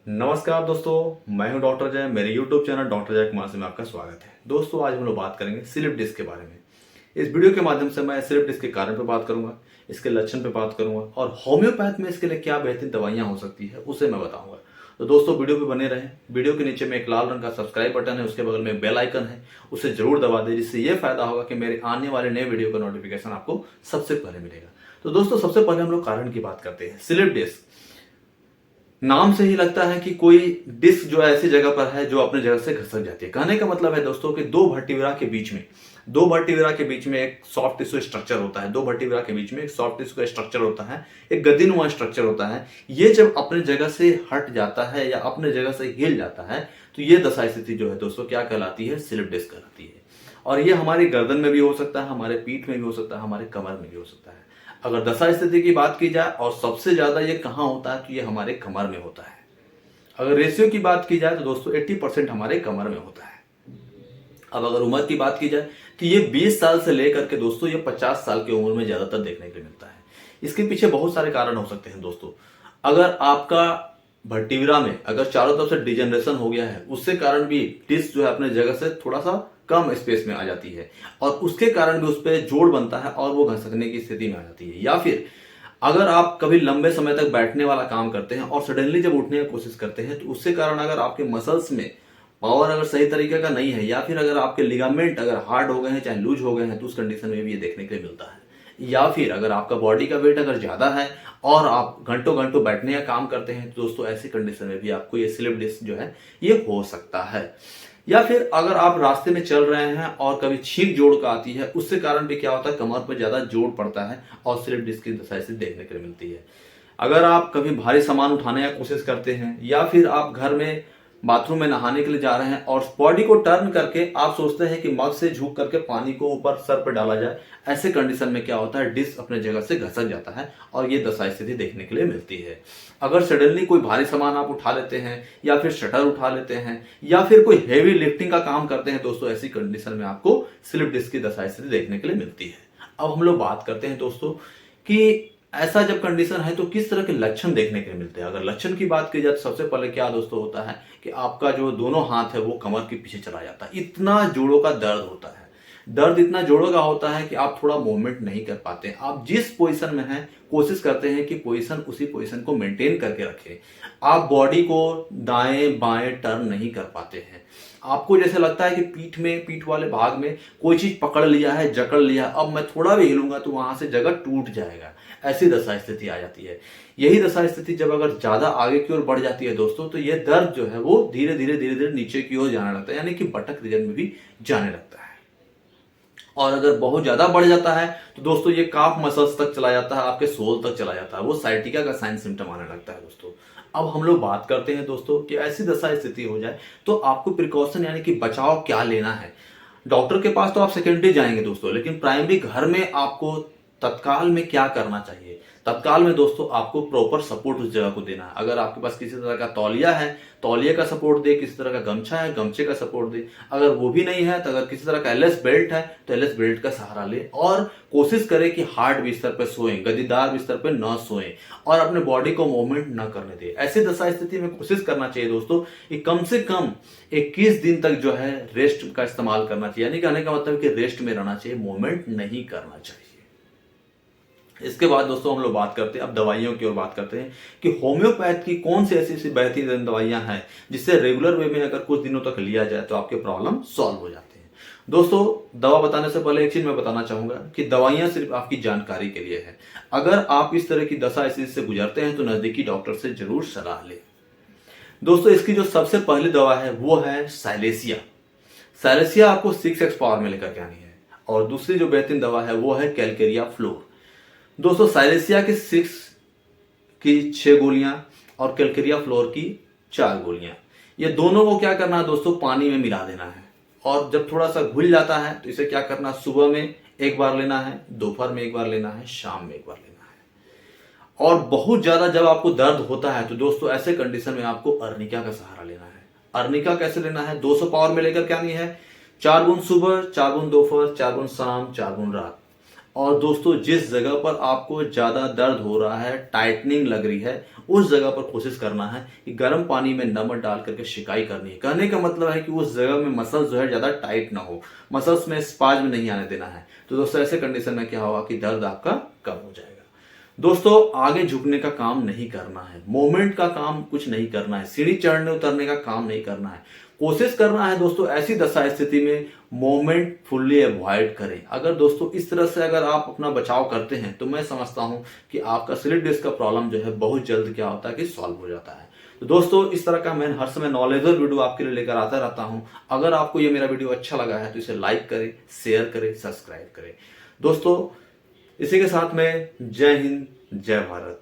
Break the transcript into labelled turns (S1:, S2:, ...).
S1: नमस्कार दोस्तों, मैं हूं डॉक्टर जय। मेरे YouTube चैनल डॉक्टर जय कुमार से में आपका स्वागत है। दोस्तों, आज हम लोग बात करेंगे स्लिप डिस्क के बारे में। इस वीडियो के माध्यम से मैं स्लिप डिस्क के कारण पे बात करूंगा, इसके लक्षण पे बात करूंगा और होम्योपैथ में इसके लिए क्या बेहतरीन दवाइयां हो सकती है उसे मैं बताऊंगा। तो दोस्तों, वीडियो पे बने रहें। वीडियो के नीचे में एक लाल रंग का सब्सक्राइब बटन है, उसके बगल में बेल आइकन है, उसे जरूर दबा दें, जिससे ये फायदा होगा कि मेरे आने वाले नए वीडियो का नोटिफिकेशन आपको सबसे पहले मिलेगा। तो दोस्तों, सबसे पहले हम लोग कारण की बात करते हैं। स्लिप डिस्क नाम से ही लगता है कि कोई डिस्क जो है ऐसी जगह पर है जो अपने जगह से घसक जाती है। कहने का मतलब है दोस्तों कि दो वर्टिब्रा के बीच में एक सॉफ्ट टिश्यू स्ट्रक्चर होता है। दो वर्टिब्रा के बीच में एक सॉफ्ट टिश्यू का स्ट्रक्चर होता है, एक गद्दीनुमा स्ट्रक्चर होता है। ये जब अपने जगह से हट जाता है या अपने जगह से हिल जाता है तो ये दशा स्थिति जो है दोस्तों क्या कहलाती है? स्लिप डिस्क कहलाती है। और ये हमारी गर्दन में भी हो सकता है, हमारे पीठ में भी हो सकता है, हमारे कमर में भी हो सकता है। अगर दशा स्थिति की बात की जाए और सबसे ज्यादा ये कहाँ होता है तो ये हमारे कमर में होता है। अगर रेशियो की बात की जाए तो दोस्तों 80% हमारे कमर में होता है। अब अगर उम्र की बात की जाए तो ये 20 साल से लेकर के दोस्तों ये 50 साल की उम्र में ज्यादातर देखने को मिलता है। इसके पीछे बहुत सारे कारण हो सकते हैं दोस्तों। अगर आपका वर्टिब्रा में अगर चारों तरफ से डिजेनरेशन हो गया है, उससे कारण भी डिस्क जो है अपने जगह से थोड़ा सा कम स्पेस में आ जाती है और उसके कारण भी उस पर जोड़ बनता है और वो घसकने की स्थिति में आ जाती है। या फिर अगर आप कभी लंबे समय तक बैठने वाला काम करते हैं और सडनली जब उठने की कोशिश करते हैं तो उससे कारण अगर आपके मसल्स में पावर अगर सही तरीके का नहीं है या फिर अगर आपके लिगामेंट अगर हार्ड हो गए हैं, चाहे लूज हो गए हैं, तो उस कंडीशन में भी ये देखने के लिए मिलता है। या फिर अगर आपका बॉडी का वेट अगर ज्यादा है और आप घंटों घंटों बैठने का काम करते हैं तो दोस्तों ऐसी कंडीशन में भी आपको ये स्लिप डिस्क जो है ये हो सकता है। या फिर अगर आप रास्ते में चल रहे हैं और कभी छींक जोड़ का आती है, उससे कारण भी क्या होता है? कमर पर ज्यादा जोड़ पड़ता है और स्लिप डिस्क की दशा से देखने के लिए मिलती है। अगर आप कभी भारी सामान उठाने की कोशिश करते हैं या फिर आप घर में बाथरूम में नहाने के लिए जा रहे हैं और बॉडी को टर्न करके आप सोचते हैं कि मग से झुक करके पानी को ऊपर सर पर डाला जाए, ऐसे कंडीशन में क्या होता है? डिस्क अपने जगह से घसक जाता है और ये दशा स्थिति देखने के लिए मिलती है। अगर सडनली कोई भारी सामान आप उठा लेते हैं या फिर शटर उठा लेते हैं या फिर कोई हेवी लिफ्टिंग का काम करते हैं दोस्तों, ऐसी कंडीशन में आपको स्लिप डिस्क की दशा स्थिति देखने के लिए मिलती है। अब हम लोग बात करते हैं दोस्तों कि ऐसा जब कंडीशन है तो किस तरह के लक्षण देखने के लिए मिलते हैं। अगर लक्षण की बात की जाए तो सबसे पहले क्या दोस्तों होता है कि आपका जो दोनों हाथ है वो कमर के पीछे चला जाता है। इतना जोड़ों का दर्द होता है, दर्द इतना जोड़ों का होता है कि आप थोड़ा मूवमेंट नहीं कर पाते हैं। आप जिस पोजीशन में हैं कोशिश करते हैं कि पोजीशन उसी पोजीशन को मेंटेन करके रखें। आप बॉडी को दाएं बाएं टर्न नहीं कर पाते हैं। आपको जैसे लगता है कि पीठ वाले भाग में कोई चीज पकड़ लिया है, जकड़ लिया, अब मैं थोड़ा भी हिलूंगा तो वहां से जगह टूट जाएगा। ऐसी दशा स्थिति आ जाती है। यही दशा स्थिति जब अगर ज्यादा आगे की ओर बढ़ जाती है दोस्तों तो यह दर्द जो है वो धीरे धीरे नीचे की ओर जाने लगता है, यानी कि बटक रीजन में भी जाने लगता है। और अगर बहुत ज्यादा बढ़ जाता है तो दोस्तों ये काफ मसल्स तक चला जाता है, आपके सोल तक चला जाता है, वो साइटिका का साइन सिम्टम आने लगता है दोस्तों। अब हम लोग बात करते हैं दोस्तों कि ऐसी दशा स्थिति हो जाए तो आपको प्रिकॉशन यानी कि बचाव क्या लेना है। डॉक्टर के पास तो आप सेकेंडरी जाएंगे दोस्तों, लेकिन प्राइमरी घर में आपको तत्काल में क्या करना चाहिए? तत्काल में दोस्तों आपको प्रॉपर सपोर्ट उस जगह को देना है। अगर आपके पास किसी तरह का तौलिया है, तौलिया का सपोर्ट दे, किसी तरह का गमछा है, गमछे का सपोर्ट दे। अगर वो भी नहीं है तो अगर किसी तरह का एलएस बेल्ट है तो एलएस बेल्ट का सहारा ले और कोशिश करें कि हार्ड बिस्तर पर सोएं, गद्दीदार बिस्तर पर न सोएं और अपने बॉडी को मूवमेंट न करने दें। ऐसी दशा स्थिति में कोशिश करना चाहिए दोस्तों कि कम से कम 21 दिन तक जो है रेस्ट का इस्तेमाल करना चाहिए। यानी कहने का मतलब कि रेस्ट में रहना चाहिए, मूवमेंट नहीं करना चाहिए। इसके बाद दोस्तों हम लोग बात करते हैं अब दवाइयों की ओर बात करते हैं कि होम्योपैथ की कौन सी ऐसी बेहतरीन दवाइयां हैं जिससे रेगुलर वे में अगर कुछ दिनों तक लिया जाए तो आपके प्रॉब्लम सॉल्व हो जाते हैं। दोस्तों, दवा बताने से पहले एक चीज मैं बताना चाहूंगा कि दवाइयां सिर्फ आपकी जानकारी के लिए है। अगर आप इस तरह की दशा स्थिति से गुजरते हैं तो नजदीकी डॉक्टर से जरूर सलाह लें। दोस्तों, इसकी जो सबसे पहली दवा है वो है साइलेसिया। साइलेसिया आपको 6x पावर में लेकर के आनी है। और दूसरी जो बेहतरीन दवा है वो है कैलकेरिया फ्लोर। दोस्तों, साइलेसिया की 6 की 6 गोलियां और कैलकेरिया फ्लोर की 4 गोलियां, ये दोनों को क्या करना है दोस्तों? पानी में मिला देना है। और जब थोड़ा सा घुल जाता है तो इसे क्या करना? सुबह में एक बार लेना है, दोपहर में एक बार लेना है, शाम में एक बार लेना है। और बहुत ज्यादा जब आपको दर्द होता है तो दोस्तों ऐसे कंडीशन में आपको अर्निका का सहारा लेना है। अर्निका कैसे लेना है? 200 पावर में लेकर के आनी है। 4 बूंद सुबह, 4 बूंद दोपहर, 4 बूंद शाम, 4 बूंद रात। और दोस्तों जिस जगह पर आपको ज़्यादा दर्द हो रहा है, टाइटनिंग लग रही है, उस जगह पर कोशिश करना है कि गर्म पानी में नमक डाल करके शिकाई करनी है। कहने का मतलब है कि उस जगह में मसल्स जो है ज़्यादा टाइट ना हो, मसल्स में स्पाज्म नहीं आने देना है। तो दोस्तों ऐसे कंडीशन में क्या होगा कि दर्द आपका कम हो जाएगा। दोस्तों आगे झुकने का काम नहीं करना है, मूवमेंट का काम कुछ नहीं करना है, सीढ़ी चढ़ने उतरने का काम नहीं करना है। कोशिश करना है दोस्तों ऐसी दशा स्थिति में मूवमेंट फुल्ली अवॉइड करें। अगर दोस्तों इस तरह से अगर आप अपना बचाव करते हैं तो मैं समझता हूं कि आपका स्लिप डिस्क का प्रॉब्लम जो है बहुत जल्द क्या होता है कि सॉल्व हो जाता है। तो दोस्तों इस तरह का मैं हर समय नॉलेजेबल वीडियो आपके लिए लेकर आता रहता हूं। अगर आपको ये मेरा वीडियो अच्छा लगा है तो इसे लाइक करें, शेयर करें, सब्सक्राइब करें। दोस्तों इसी के साथ में जय हिंद, जय भारत।